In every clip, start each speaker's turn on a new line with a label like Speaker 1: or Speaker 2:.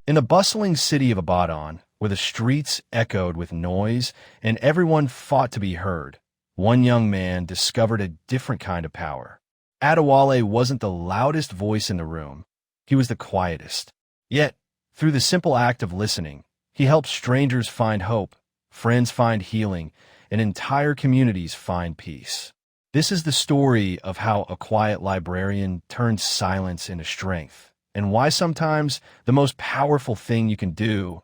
Speaker 1: In the bustling city of Ibadan, where the streets echoed with noise and everyone fought to be heard, one young man discovered a different kind of power. Adewale wasn't the loudest voice in the room. He was the quietest. Yet, through the simple act of listening, he helped strangers find hope, friends find healing, and entire communities find peace. This is the story of how a quiet librarian turns silence into strength, and why sometimes the most powerful thing you can do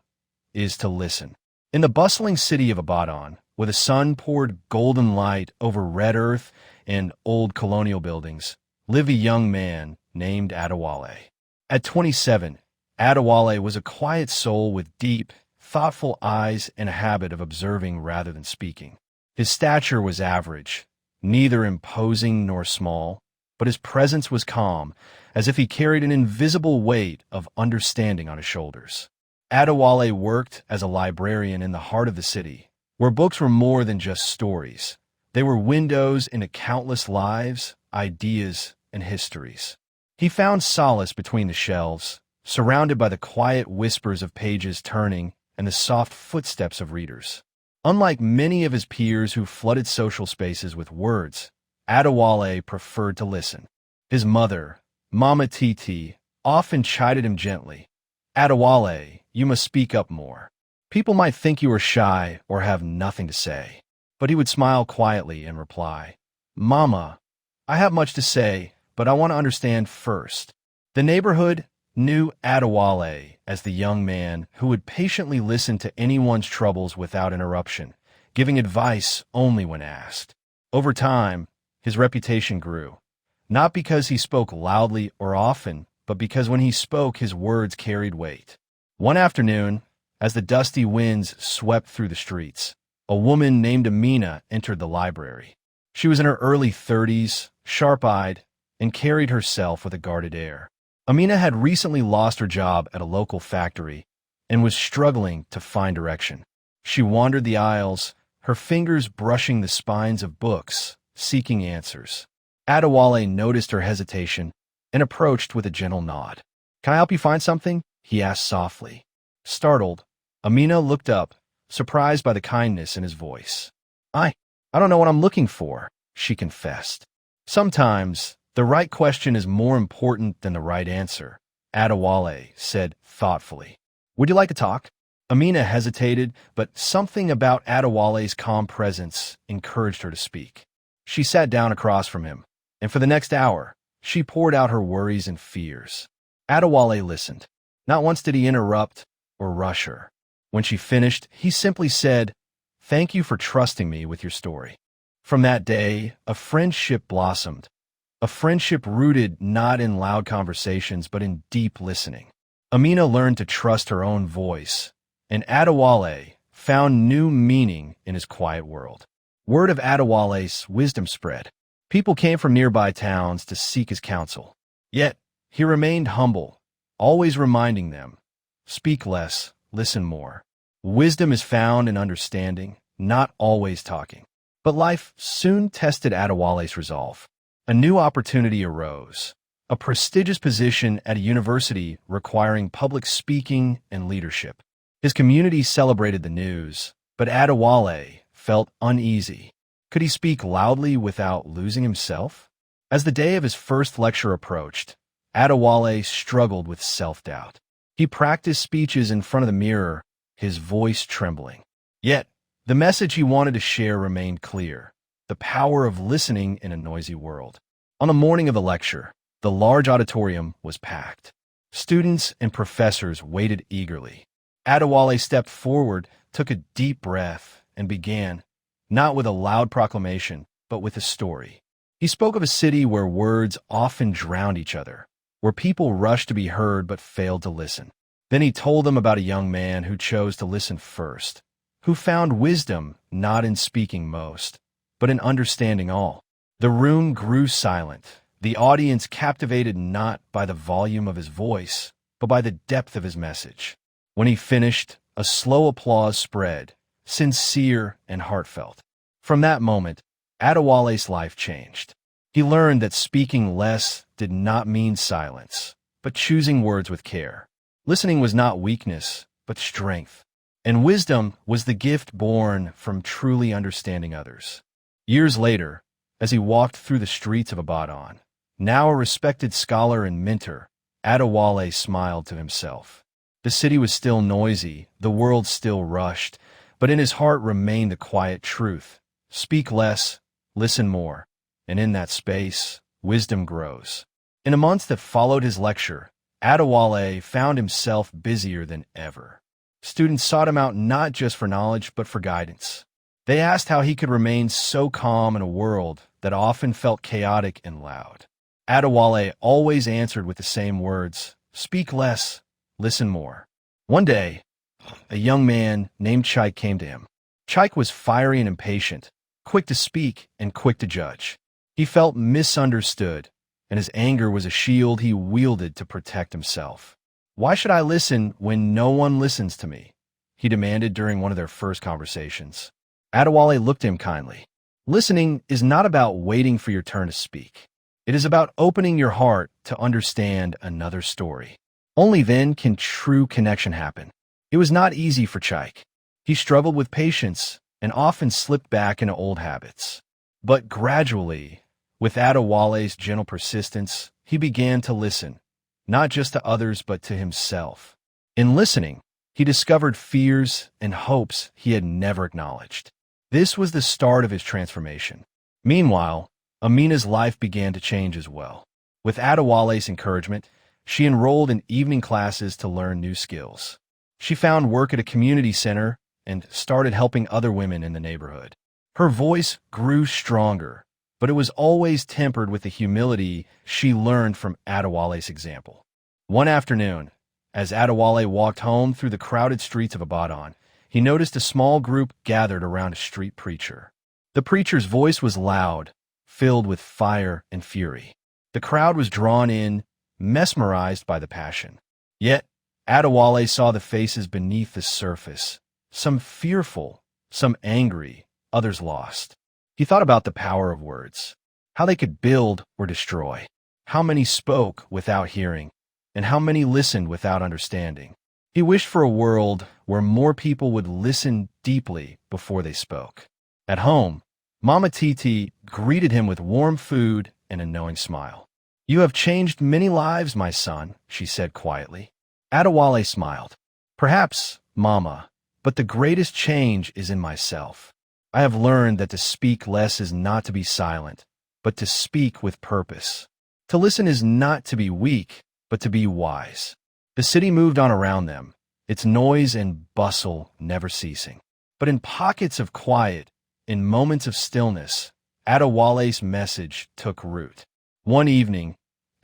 Speaker 1: is to listen. In the bustling city of Ibadan, where the sun poured golden light over red earth and old colonial buildings, lived a young man named Adewale. At 27, Adewale was a quiet soul with deep, thoughtful eyes and a habit of observing rather than speaking. His stature was average, neither imposing nor small, but his presence was calm, as if he carried an invisible weight of understanding on his shoulders. Adewale worked as a librarian in the heart of the city, where books were more than just stories. They were windows into countless lives, ideas, and histories. He found solace between the shelves, surrounded by the quiet whispers of pages turning and the soft footsteps of readers. Unlike many of his peers who flooded social spaces with words, Adewale preferred to listen. His mother, Mama Titi, often chided him gently. "Adewale, you must speak up more. People might think you are shy or have nothing to say." But he would smile quietly and reply, "Mama, I have much to say, but I want to understand first." The neighborhood knew Adewale as the young man who would patiently listen to anyone's troubles without interruption, giving advice only when asked. Over time, his reputation grew, not because he spoke loudly or often, but because when he spoke, his words carried weight. One afternoon, as the dusty winds swept through the streets, a woman named Amina entered the library. She was in her early 30s, sharp-eyed, and carried herself with a guarded air. Amina had recently lost her job at a local factory and was struggling to find direction. She wandered the aisles, her fingers brushing the spines of books, seeking answers. Adewale noticed her hesitation and approached with a gentle nod. "Can I help you find something?" he asked softly. Startled, Amina looked up, surprised by the kindness in his voice. I don't know what I'm looking for," she confessed. "Sometimes the right question is more important than the right answer," Adewale said thoughtfully. "Would you like to talk?" Amina hesitated, but something about Adewale's calm presence encouraged her to speak. She sat down across from him, and for the next hour, she poured out her worries and fears. Adewale listened. Not once did he interrupt or rush her. When she finished, he simply said, "Thank you for trusting me with your story." From that day, a friendship blossomed, a friendship rooted not in loud conversations but in deep listening. Amina learned to trust her own voice, and Adewale found new meaning in his quiet world. Word of Adewale's wisdom spread. People came from nearby towns to seek his counsel. Yet, he remained humble, always reminding them, "Speak less, listen more." Wisdom is found in understanding, not always talking. But life soon tested Adewale's resolve. A new opportunity arose, a prestigious position at a university requiring public speaking and leadership. His community celebrated the news, but Adewale felt uneasy. Could he speak loudly without losing himself? As the day of his first lecture approached, Adewale struggled with self-doubt. He practiced speeches in front of the mirror, his voice trembling. Yet, the message he wanted to share remained clear: the power of listening in a noisy world. On the morning of the lecture, the large auditorium was packed. Students and professors waited eagerly. Adewale stepped forward, took a deep breath, and began, not with a loud proclamation, but with a story. He spoke of a city where words often drowned each other, where people rushed to be heard but failed to listen. Then he told them about a young man who chose to listen first, who found wisdom not in speaking most, but in understanding all. The room grew silent, the audience captivated not by the volume of his voice, but by the depth of his message. When he finished, a slow applause spread, sincere and heartfelt. From that moment, Adewale's life changed. He learned that speaking less did not mean silence, but choosing words with care. Listening was not weakness, but strength. And wisdom was the gift born from truly understanding others. Years later, as he walked through the streets of Ibadan, now a respected scholar and mentor, Adewale smiled to himself. The city was still noisy, the world still rushed, but in his heart remained the quiet truth. Speak less, listen more, and in that space, wisdom grows. In the months that followed his lecture, Adewale found himself busier than ever. Students sought him out not just for knowledge, but for guidance. They asked how he could remain so calm in a world that often felt chaotic and loud. Adewale always answered with the same words, speak less, listen more. One day, a young man named Chaik came to him. Chaik was fiery and impatient, quick to speak and quick to judge. He felt misunderstood, and his anger was a shield he wielded to protect himself. Why should I listen when no one listens to me? He demanded during one of their first conversations. Adewale looked at him kindly. Listening is not about waiting for your turn to speak. It is about opening your heart to understand another story. Only then can true connection happen. It was not easy for Chaik. He struggled with patience and often slipped back into old habits. But gradually, with Adewale's gentle persistence, he began to listen, not just to others but to himself. In listening, he discovered fears and hopes he had never acknowledged. This was the start of his transformation. Meanwhile, Amina's life began to change as well. With Adewale's encouragement, she enrolled in evening classes to learn new skills. She found work at a community center and started helping other women in the neighborhood. Her voice grew stronger, but it was always tempered with the humility she learned from Adewale's example. One afternoon, as Adewale walked home through the crowded streets of Ibadan, he noticed a small group gathered around a street preacher. The preacher's voice was loud, filled with fire and fury. The crowd was drawn in, mesmerized by the passion. Yet, Adewale saw the faces beneath the surface, some fearful, some angry, others lost. He thought about the power of words, how they could build or destroy, how many spoke without hearing, and how many listened without understanding. He wished for a world where more people would listen deeply before they spoke. At home, Mama Titi greeted him with warm food and a knowing smile. You have changed many lives, my son, she said quietly. Adewale smiled. Perhaps, Mama, but the greatest change is in myself. I have learned that to speak less is not to be silent, but to speak with purpose. To listen is not to be weak, but to be wise. The city moved on around them, its noise and bustle never ceasing. But in pockets of quiet, in moments of stillness, Adewale's message took root. One evening,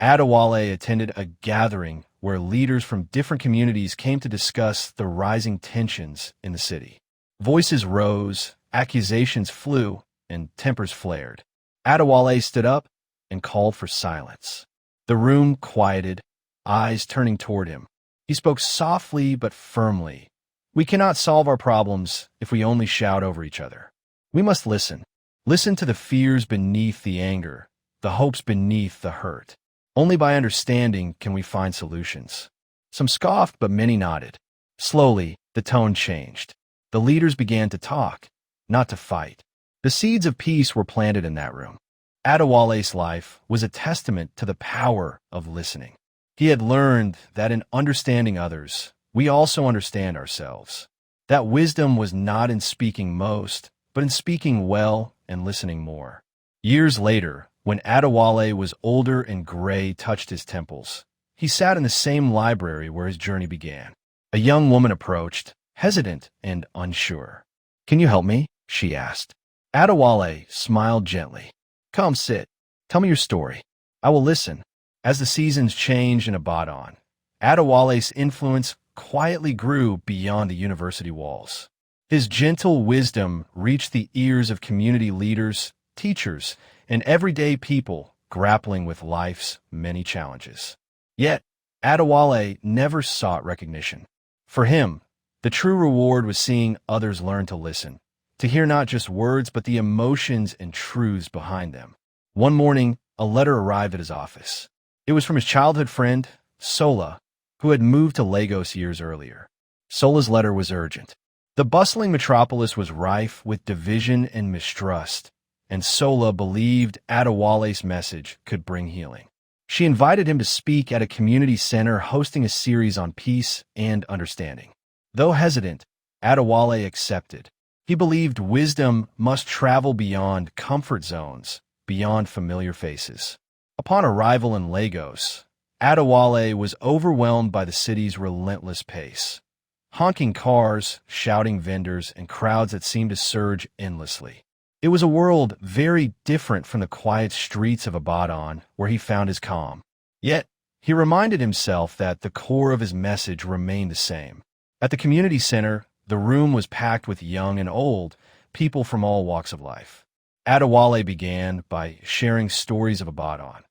Speaker 1: Adewale attended a gathering where leaders from different communities came to discuss the rising tensions in the city. Voices rose, accusations flew, and tempers flared. Adewale stood up and called for silence. The room quieted, eyes turning toward him. He spoke softly but firmly. We cannot solve our problems if we only shout over each other. We must listen. Listen to the fears beneath the anger, the hopes beneath the hurt. Only by understanding can we find solutions. Some scoffed, but many nodded. Slowly, the tone changed. The leaders began to talk, not to fight. The seeds of peace were planted in that room. Adewale's life was a testament to the power of listening. He had learned that in understanding others, we also understand ourselves. That wisdom was not in speaking most, but in speaking well and listening more. Years later, when Adewale was older and gray touched his temples, he sat in the same library where his journey began. A young woman approached, hesitant and unsure. Can you help me? She asked. Adewale smiled gently. Come sit. Tell me your story. I will listen. As the seasons changed in Ibadan, Adewale's influence quietly grew beyond the university walls. His gentle wisdom reached the ears of community leaders, teachers, and everyday people grappling with life's many challenges. Yet, Adewale never sought recognition. For him, the true reward was seeing others learn to listen, to hear not just words but the emotions and truths behind them. One morning, a letter arrived at his office. It was from his childhood friend, Sola, who had moved to Lagos years earlier. Sola's letter was urgent. The bustling metropolis was rife with division and mistrust, and Sola believed Adewale's message could bring healing. She invited him to speak at a community center hosting a series on peace and understanding. Though hesitant, Adewale accepted. He believed wisdom must travel beyond comfort zones, beyond familiar faces. Upon arrival in Lagos, Adewale was overwhelmed by the city's relentless pace. Honking cars, shouting vendors, and crowds that seemed to surge endlessly. It was a world very different from the quiet streets of Ibadan, where he found his calm. Yet, he reminded himself that the core of his message remained the same. At the community center, the room was packed with young and old, people from all walks of life. Adewale began by sharing stories of Ibadan,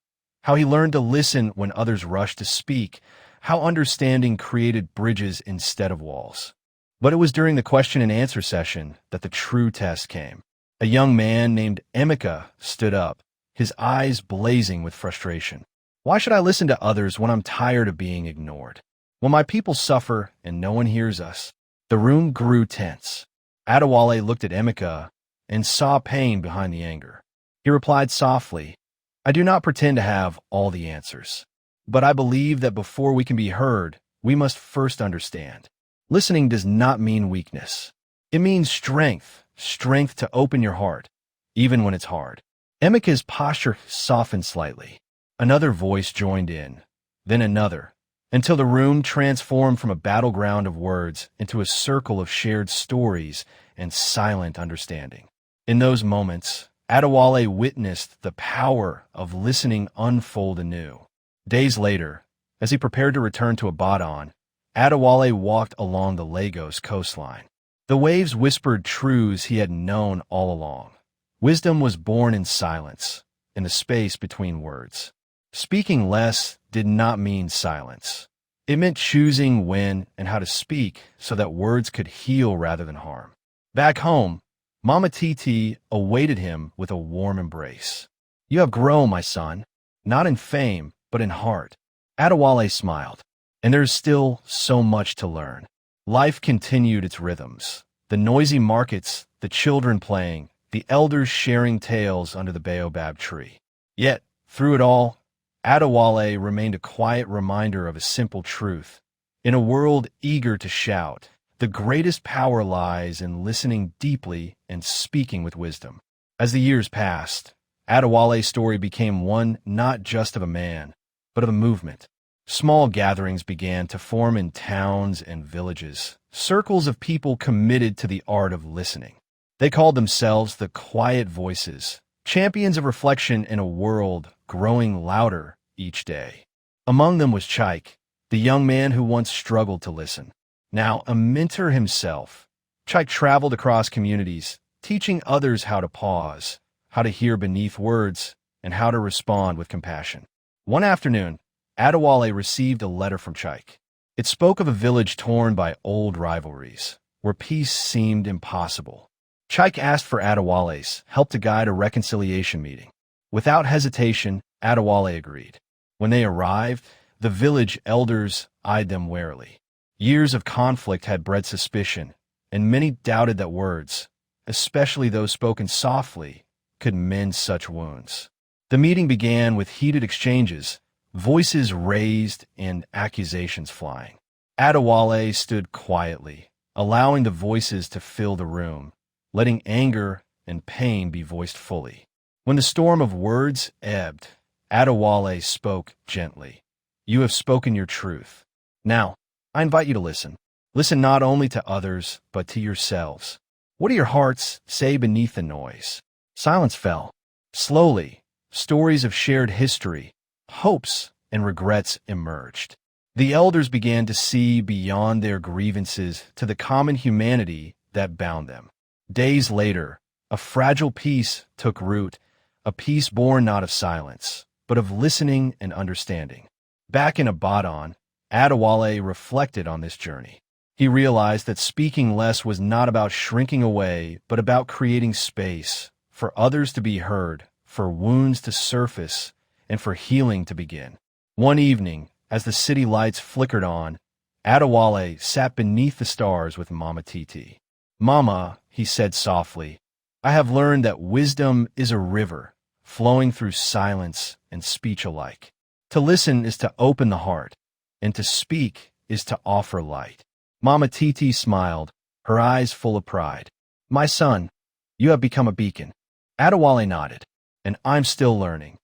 Speaker 1: how he learned to listen when others rushed to speak, how understanding created bridges instead of walls. But it was during the question and answer session that the true test came. A young man named Emeka stood up, his eyes blazing with frustration. Why should I listen to others when I'm tired of being ignored? When my people suffer and no one hears us? The room grew tense. Adewale looked at Emeka and saw pain behind the anger. He replied softly, I do not pretend to have all the answers, but I believe that before we can be heard, we must first understand. Listening does not mean weakness. It means strength to open your heart, even when it's hard. Emeka's posture softened slightly. Another voice joined in, then another, until the room transformed from a battleground of words into a circle of shared stories and silent understanding. In those moments, Adewale witnessed the power of listening unfold anew. Days later, as he prepared to return to Ibadan, Adewale walked along the Lagos coastline. The waves whispered truths he had known all along. Wisdom was born in silence, in the space between words. Speaking less did not mean silence. It meant choosing when and how to speak so that words could heal rather than harm. Back home, Mama Titi awaited him with a warm embrace. You have grown, my son, not in fame, but in heart. Adewale smiled. And there's still so much to learn. Life continued its rhythms. The noisy markets, the children playing, the elders sharing tales under the baobab tree. Yet, through it all, Adewale remained a quiet reminder of a simple truth. In a world eager to shout, the greatest power lies in listening deeply and speaking with wisdom. As the years passed, Adewale's story became one not just of a man, but of a movement. Small gatherings began to form in towns and villages, circles of people committed to the art of listening. They called themselves the Quiet Voices, champions of reflection in a world growing louder each day. Among them was Chaik, the young man who once struggled to listen. Now a mentor himself, Chaik traveled across communities, teaching others how to pause, how to hear beneath words, and how to respond with compassion. One afternoon, Adewale received a letter from Chaik. It spoke of a village torn by old rivalries, where peace seemed impossible. Chaik asked for Adewale's help to guide a reconciliation meeting. Without hesitation, Adewale agreed. When they arrived, the village elders eyed them warily. Years of conflict had bred suspicion, and many doubted that words, especially those spoken softly, could mend such wounds. The meeting began with heated exchanges, voices raised and accusations flying. Adewale stood quietly, allowing the voices to fill the room, letting anger and pain be voiced fully. When the storm of words ebbed, Adewale spoke gently. You have spoken your truth. Now, I invite you to listen. Listen not only to others, but to yourselves. What do your hearts say beneath the noise? Silence fell. Slowly, stories of shared history, hopes, and regrets emerged. The elders began to see beyond their grievances to the common humanity that bound them. Days later, a fragile peace took root, a peace born not of silence, but of listening and understanding. Back in Ibadan, Adewale reflected on this journey. He realized that speaking less was not about shrinking away, but about creating space for others to be heard, for wounds to surface, and for healing to begin. One evening, as the city lights flickered on, Adewale sat beneath the stars with Mama Titi. "Mama," he said softly, "I have learned that wisdom is a river, flowing through silence and speech alike. To listen is to open the heart, and to speak is to offer light." Mama Titi smiled, her eyes full of pride. "My son, you have become a beacon." Adewale nodded. "And I'm still learning."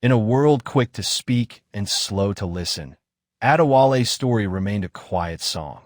Speaker 1: In a world quick to speak and slow to listen, Adewale's story remained a quiet song,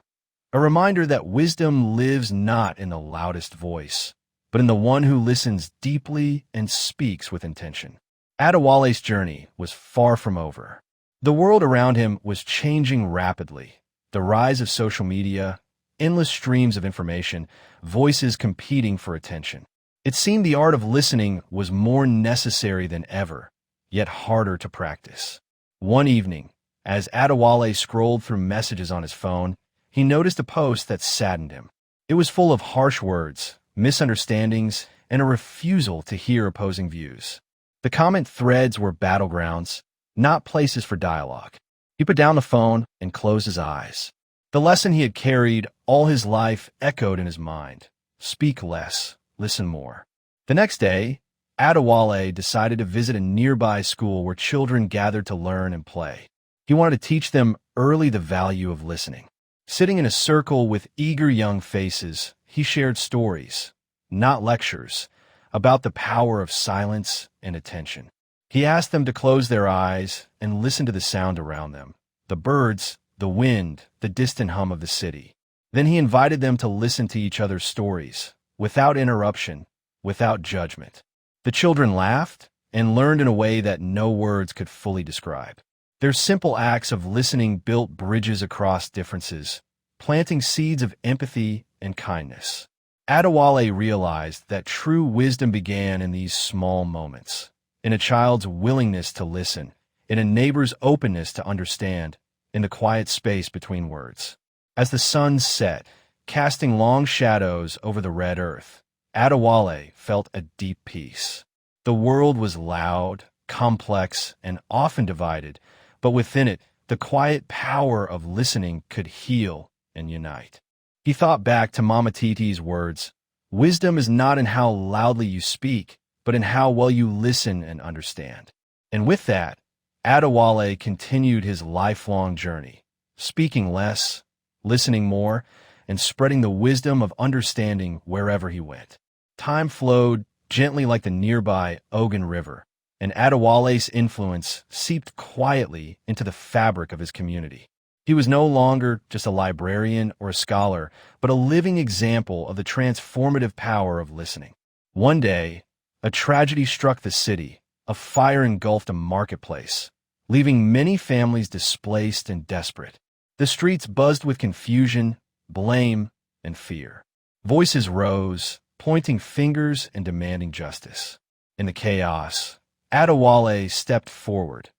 Speaker 1: a reminder that wisdom lives not in the loudest voice, but in the one who listens deeply and speaks with intention. Adewale's journey was far from over. The world around him was changing rapidly. The rise of social media, endless streams of information, voices competing for attention. It seemed the art of listening was more necessary than ever, yet harder to practice. One evening, as Adewale scrolled through messages on his phone, he noticed a post that saddened him. It was full of harsh words, misunderstandings, and a refusal to hear opposing views. The comment threads were battlegrounds, not places for dialogue. He put down the phone and closed his eyes. The lesson he had carried all his life echoed in his mind. Speak less, listen more. The next day, Adewale decided to visit a nearby school where children gathered to learn and play. He wanted to teach them early the value of listening. Sitting in a circle with eager young faces, he shared stories, not lectures, about the power of silence and attention. He asked them to close their eyes and listen to the sound around them, the birds, the wind, the distant hum of the city. Then he invited them to listen to each other's stories, without interruption, without judgment. The children laughed and learned in a way that no words could fully describe. Their simple acts of listening built bridges across differences, planting seeds of empathy and kindness. Adewale realized that true wisdom began in these small moments, in a child's willingness to listen, in a neighbor's openness to understand, in the quiet space between words. As the sun set, casting long shadows over the red earth, Adewale felt a deep peace. The world was loud, complex, and often divided, but within it, the quiet power of listening could heal and unite. He thought back to Mama Titi's words, "Wisdom is not in how loudly you speak, but in how well you listen and understand." And with that, Adewale continued his lifelong journey, speaking less, listening more, and spreading the wisdom of understanding wherever he went. Time flowed gently like the nearby Ogun River, and Adewale's influence seeped quietly into the fabric of his community. He was no longer just a librarian or a scholar, but a living example of the transformative power of listening. One day, a tragedy struck the city. A fire engulfed a marketplace, leaving many families displaced and desperate. The streets buzzed with confusion, blame, and fear. Voices rose, pointing fingers and demanding justice. In the chaos, Adewale stepped forward,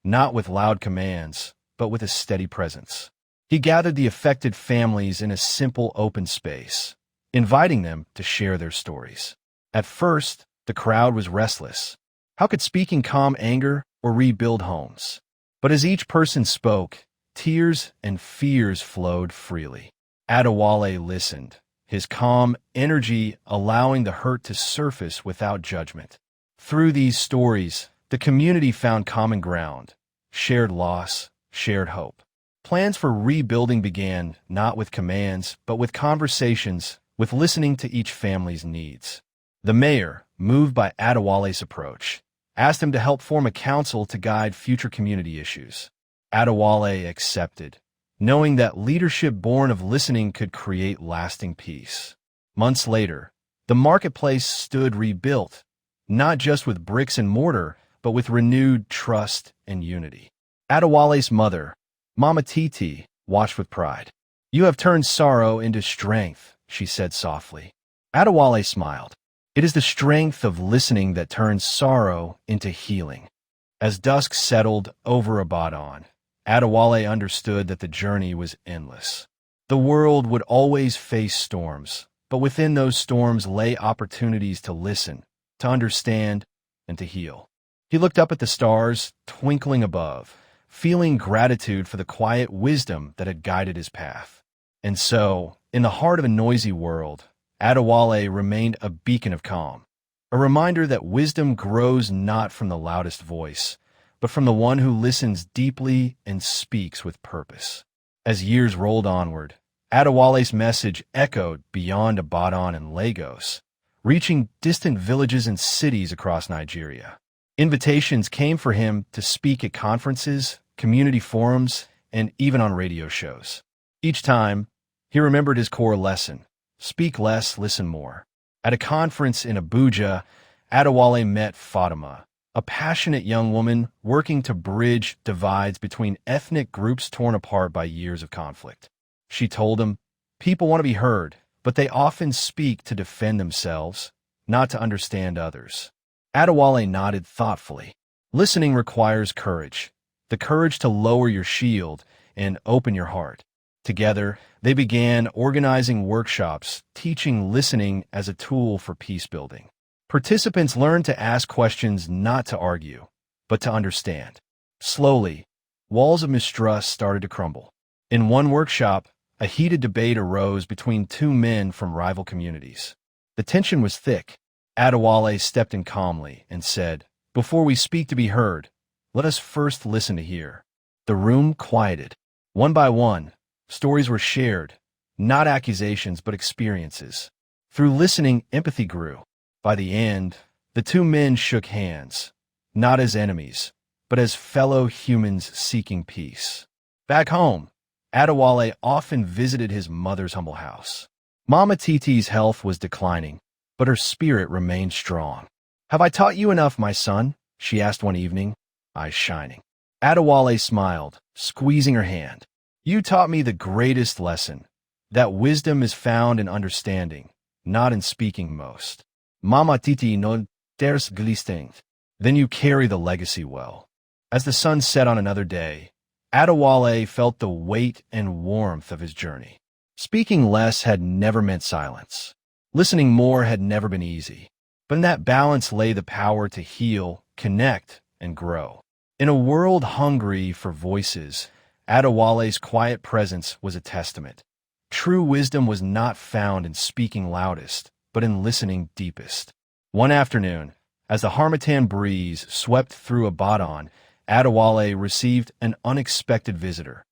Speaker 1: not with loud commands, but with a steady presence. He gathered the affected families in a simple open space, inviting them to share their stories. At first, the crowd was restless. How could speaking calm anger or rebuild homes? But as each person spoke, tears and fears flowed freely. Adewale listened, his calm energy allowing the hurt to surface without judgment. Through these stories, the community found common ground, shared loss, shared hope. Plans for rebuilding began not with commands, but with conversations, with listening to each family's needs. The mayor, moved by Adewale's approach, asked him to help form a council to guide future community issues. Adewale accepted, knowing that leadership born of listening could create lasting peace. Months later, the marketplace stood rebuilt, not just with bricks and mortar, but with renewed trust and unity. Adewale's mother, Mama Titi, watched with pride. "You have turned sorrow into strength," she said softly. Adewale smiled. "It is the strength of listening that turns sorrow into healing." As dusk settled over Ibadan, Adewale understood that the journey was endless. The world would always face storms, but within those storms lay opportunities to listen, to understand, and to heal. He looked up at the stars twinkling above, feeling gratitude for the quiet wisdom that had guided his path. And so, in the heart of a noisy world, Adewale remained a beacon of calm, a reminder that wisdom grows not from the loudest voice, but from the one who listens deeply and speaks with purpose. As years rolled onward, Adewale's message echoed beyond Ibadan and Lagos, reaching distant villages and cities across Nigeria. Invitations came for him to speak at conferences, community forums, and even on radio shows. Each time, he remembered his core lesson: speak less, listen more. At a conference in Abuja, Adewale met Fatima, a passionate young woman working to bridge divides between ethnic groups torn apart by years of conflict. She told him, "People want to be heard, but they often speak to defend themselves, not to understand others." Adewale nodded thoughtfully. Listening requires courage, the courage to lower your shield and open your heart. Together, they began organizing workshops, teaching listening as a tool for peace building. Participants learned to ask questions not to argue, but to understand. Slowly, walls of mistrust started to crumble. In one workshop, a heated debate arose between two men from rival communities. The tension was thick. Adewale stepped in calmly and said, "Before we speak to be heard, let us first listen to hear." The room quieted. One by one, stories were shared, not accusations but experiences. Through listening, empathy grew. By the end, the two men shook hands, not as enemies, but as fellow humans seeking peace. Back home, Adewale often visited his mother's humble house. Mama Titi's health was declining, but her spirit remained strong. "Have I taught you enough, my son?" she asked one evening, eyes shining. Adewale smiled, squeezing her hand. "You taught me the greatest lesson, that wisdom is found in understanding, not in speaking most. Mama Titi no deres glisting." Then you carry the legacy well. As the sun set on another day, Adewale felt the weight and warmth of his journey. Speaking less had never meant silence. Listening more had never been easy. But in that balance lay the power to heal, connect, and grow. In a world hungry for voices, Adewale's quiet presence was a testament. True wisdom was not found in speaking loudest, but in listening deepest. One afternoon, as the Harmattan breeze swept through Ibadan, Adewale received an unexpected visitor,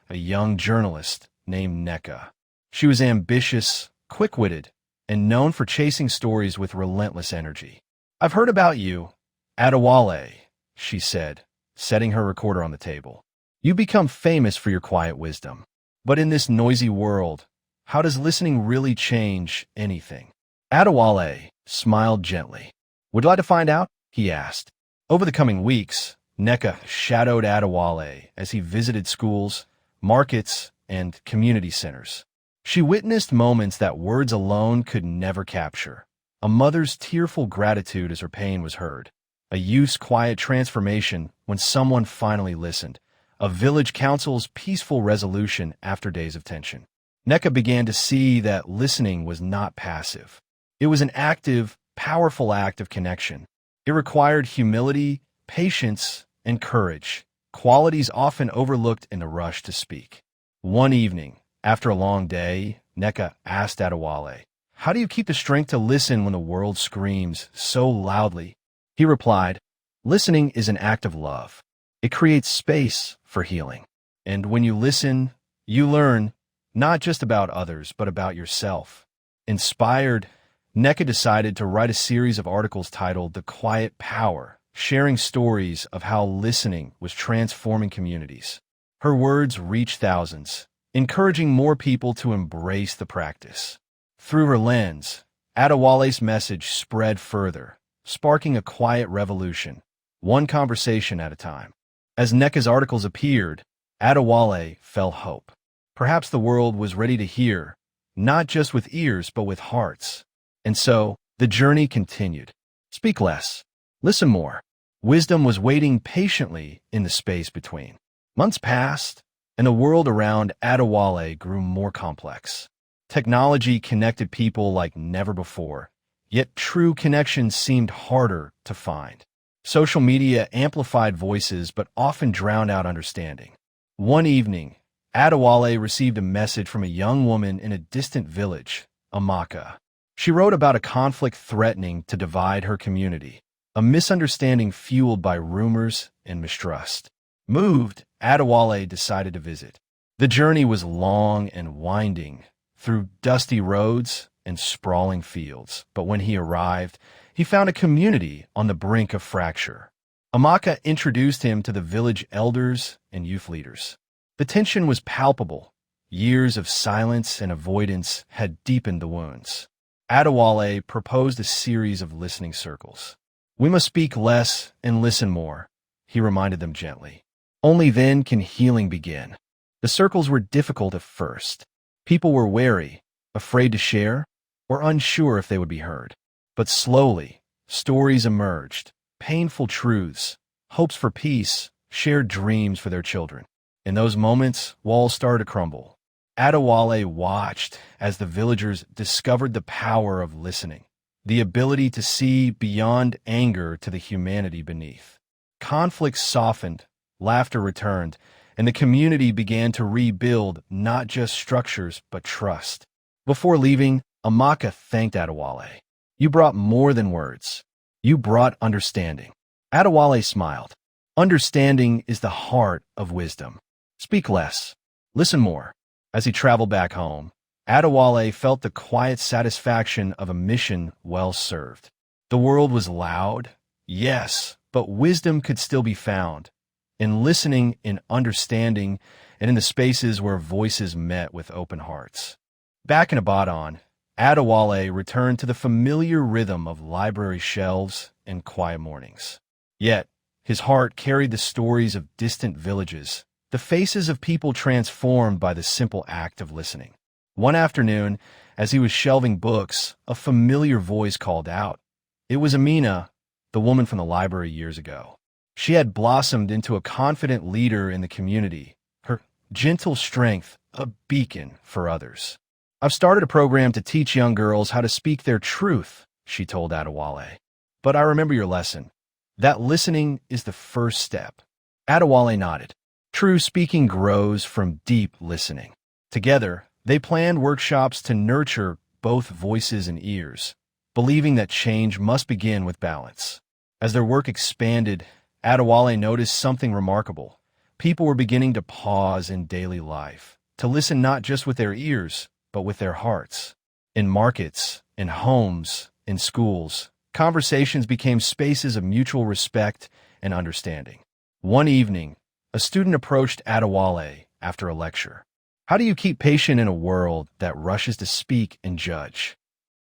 Speaker 1: a young journalist named Neka. She was ambitious, quick-witted, and known for chasing stories with relentless energy. "I've heard about you, Adewale," she said, setting her recorder on the table. "You become famous for your quiet wisdom. But in this noisy world, how does listening really change anything?" Adewale smiled gently. "Would you like to find out?" he asked. Over the coming weeks, Neka shadowed Adewale as he visited schools, markets, and community centers. She witnessed moments that words alone could never capture. A mother's tearful gratitude as her pain was heard. A youth's quiet transformation when someone finally listened. A village council's peaceful resolution after days of tension. Neka began to see that listening was not passive. It was an active, powerful act of connection. It required humility, patience, and courage, qualities often overlooked in the rush to speak. One evening, after a long day, Neka asked Adewale, "How do you keep the strength to listen when the world screams so loudly?" He replied, "Listening is an act of love. It creates space for healing. And when you listen, you learn not just about others, but about yourself." Inspired, Neka decided to write a series of articles titled "The Quiet Power," sharing stories of how listening was transforming communities. Her words reached thousands, encouraging more people to embrace the practice. Through her lens, Adewale's message spread further, sparking a quiet revolution, one conversation at a time. As Neka's articles appeared, Adewale felt hope. Perhaps the world was ready to hear, not just with ears, but with hearts. And so, the journey continued. Speak less. Listen more. Wisdom was waiting patiently in the space between. Months passed, and the world around Adewale grew more complex. Technology connected people like never before, yet true connection seemed harder to find. Social media amplified voices but often drowned out understanding. One evening, Adewale received a message from a young woman in a distant village, Amaka. She wrote about a conflict threatening to divide her community, a misunderstanding fueled by rumors and mistrust. Moved, Adewale decided to visit. The journey was long and winding, through dusty roads and sprawling fields, but when he arrived, he found a community on the brink of fracture. Amaka introduced him to the village elders and youth leaders. The tension was palpable. Years of silence and avoidance had deepened the wounds. Adewale proposed a series of listening circles. "We must speak less and listen more," he reminded them gently. "Only then can healing begin." The circles were difficult at first. People were wary, afraid to share, or unsure if they would be heard. But slowly, stories emerged, painful truths, hopes for peace, shared dreams for their children. In those moments, walls started to crumble. Adewale watched as the villagers discovered the power of listening, the ability to see beyond anger to the humanity beneath. Conflicts softened, laughter returned, and the community began to rebuild not just structures, but trust. Before leaving, Amaka thanked Adewale. "You brought more than words. You brought understanding." Adewale smiled. Understanding is the heart of wisdom. Speak less. Listen more. As he traveled back home, Adewale felt the quiet satisfaction of a mission well served. The world was loud, yes, but wisdom could still be found in listening, in understanding, and in the spaces where voices met with open hearts. Back in Ibadan, Adewale returned to the familiar rhythm of library shelves and quiet mornings. Yet, his heart carried the stories of distant villages, the faces of people transformed by the simple act of listening. One afternoon, as he was shelving books, a familiar voice called out. It was Amina, the woman from the library years ago. She had blossomed into a confident leader in the community, her gentle strength a beacon for others. "I've started a program to teach young girls how to speak their truth," she told Adewale. "But I remember your lesson. That listening is the first step." Adewale nodded. True speaking grows from deep listening. Together, they planned workshops to nurture both voices and ears, believing that change must begin with balance. As their work expanded, Adewale noticed something remarkable. People were beginning to pause in daily life, to listen not just with their ears, but with their hearts. In markets, in homes, in schools, conversations became spaces of mutual respect and understanding. One evening, a student approached Adewale after a lecture. "How do you keep patient in a world that rushes to speak and judge?"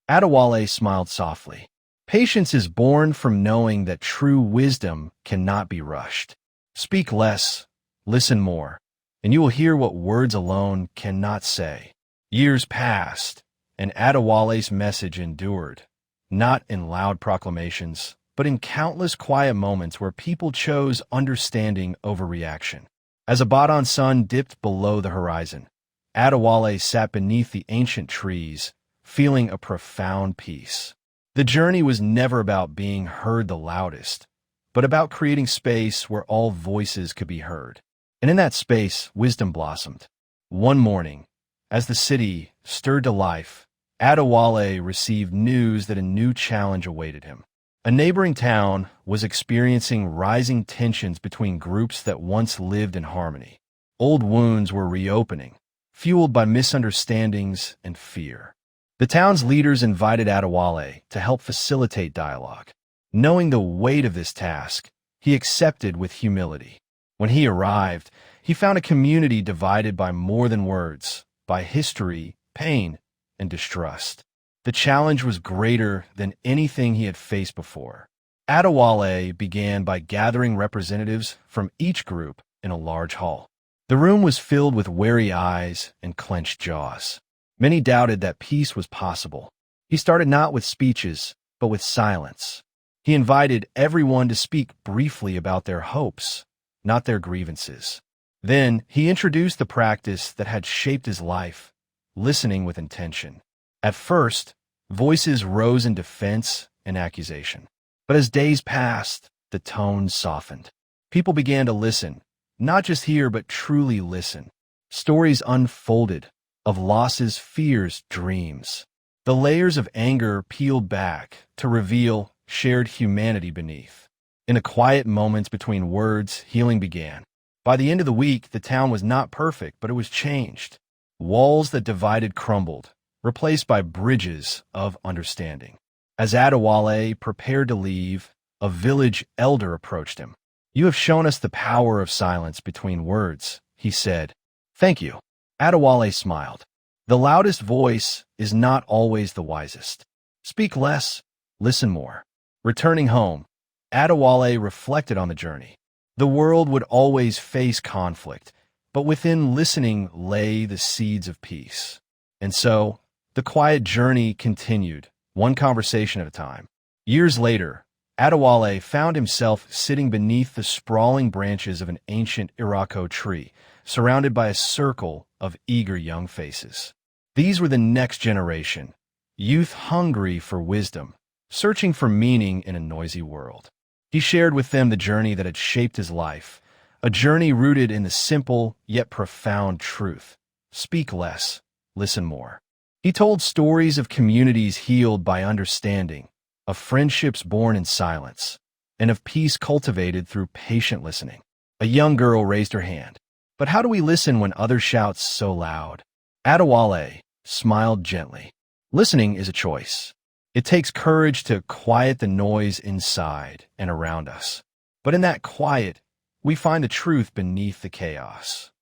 Speaker 1: Adewale smiled softly. "Patience is born from knowing that true wisdom cannot be rushed. Speak less, listen more, and you will hear what words alone cannot say." Years passed, and Adewale's message endured, not in loud proclamations, but in countless quiet moments where people chose understanding over reaction. As Ibadan's sun dipped below the horizon, Adewale sat beneath the ancient trees, feeling a profound peace. The journey was never about being heard the loudest, but about creating space where all voices could be heard. And in that space, wisdom blossomed. One morning, as the city stirred to life, Adewale received news that a new challenge awaited him. A neighboring town was experiencing rising tensions between groups that once lived in harmony. Old wounds were reopening, fueled by misunderstandings and fear. The town's leaders invited Adewale to help facilitate dialogue. Knowing the weight of this task, he accepted with humility. When he arrived, he found a community divided by more than words, by history, pain, and distrust. The challenge was greater than anything he had faced before. Adewale began by gathering representatives from each group in a large hall. The room was filled with wary eyes and clenched jaws. Many doubted that peace was possible. He started not with speeches, but with silence. He invited everyone to speak briefly about their hopes, not their grievances. Then he introduced the practice that had shaped his life, listening with intention. At first, voices rose in defense and accusation. But as days passed, the the tone softened. People began to listen, not just hear, but truly listen. Stories unfolded of losses, fears, dreams. The layers of anger peeled back to reveal shared humanity beneath. In the quiet moments between words, healing began. By the end of the week, the town was not perfect, but it was changed. Walls that divided crumbled, replaced by bridges of understanding. As Adewale prepared to leave, a village elder approached him. "You have shown us the power of silence between words," he said. "Thank you." Adewale smiled. "The loudest voice is not always the wisest. Speak less, listen more." Returning home, Adewale reflected on the journey. The world would always face conflict, but within listening lay the seeds of peace. And so, the quiet journey continued, one conversation at a time. Years later, Adewale found himself sitting beneath the sprawling branches of an ancient Irako tree, surrounded by a circle of eager young faces. These were the next generation, youth hungry for wisdom, searching for meaning in a noisy world. He shared with them the journey that had shaped his life, a journey rooted in the simple yet profound truth: speak less, listen more. He told stories of communities healed by understanding, of friendships born in silence, and of peace cultivated through patient listening. A young girl raised her hand. "But how do we listen when others shout so loud?" Adewale smiled gently. "Listening is a choice. It takes courage to quiet the noise inside and around us. But in that quiet, we find the truth beneath the chaos."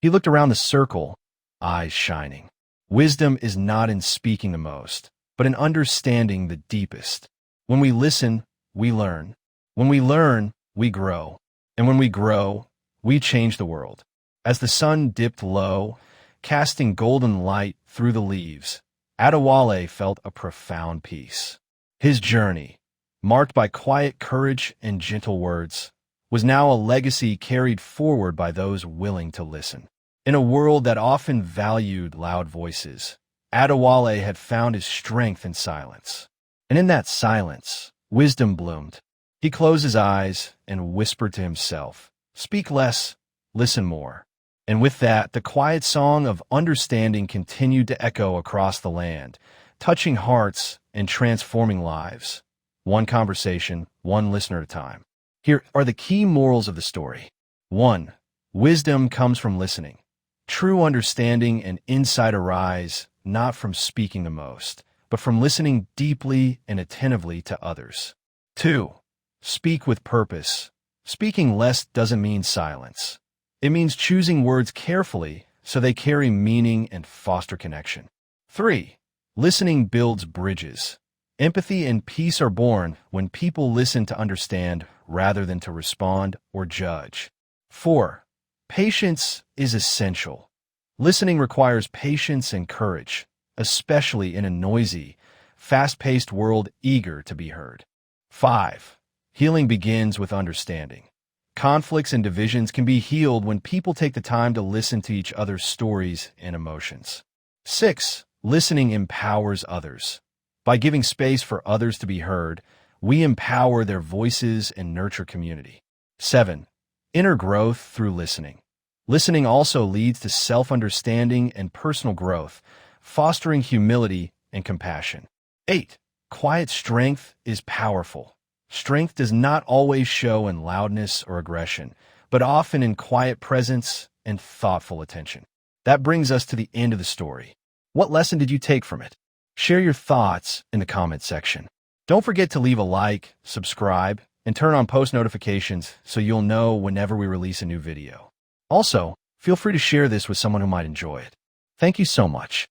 Speaker 1: He looked around the circle, eyes shining. Wisdom is not in speaking the most, but in understanding the deepest. When we listen, we learn. When we learn, we grow. And when we grow, we change the world. As the sun dipped low, casting golden light through the leaves, Adewale felt a profound peace. His journey, marked by quiet courage and gentle words, was now a legacy carried forward by those willing to listen. In a world that often valued loud voices, Adewale had found his strength in silence. And in that silence, wisdom bloomed. He closed his eyes and whispered to himself, "Speak less, listen more." And with that, the quiet song of understanding continued to echo across the land, touching hearts and transforming lives. One conversation, one listener at a time. Here are the key morals of the story. 1. Wisdom comes from listening. True understanding and insight arise not from speaking the most, but from listening deeply and attentively to others. 2. Speak with purpose. Speaking less doesn't mean silence. It means choosing words carefully so they carry meaning and foster connection. 3. Listening builds bridges. Empathy and peace are born when people listen to understand rather than to respond or judge. 4. Patience is essential. Listening requires patience and courage, especially in a noisy, fast-paced world eager to be heard. 5. Healing begins with understanding. Conflicts and divisions can be healed when people take the time to listen to each other's stories and emotions. 6. Listening empowers others. By giving space for others to be heard, we empower their voices and nurture community. 7. Inner growth through listening. Listening also leads to self-understanding and personal growth, fostering humility and compassion. 8. Quiet strength is powerful. Strength does not always show in loudness or aggression, but often in quiet presence and thoughtful attention. That brings us to the end of the story. What lesson did you take from it? Share your thoughts in the comment section. Don't forget to leave a like, subscribe, and turn on post notifications so you'll know whenever we release a new video. Also, feel free to share this with someone who might enjoy it. Thank you so much.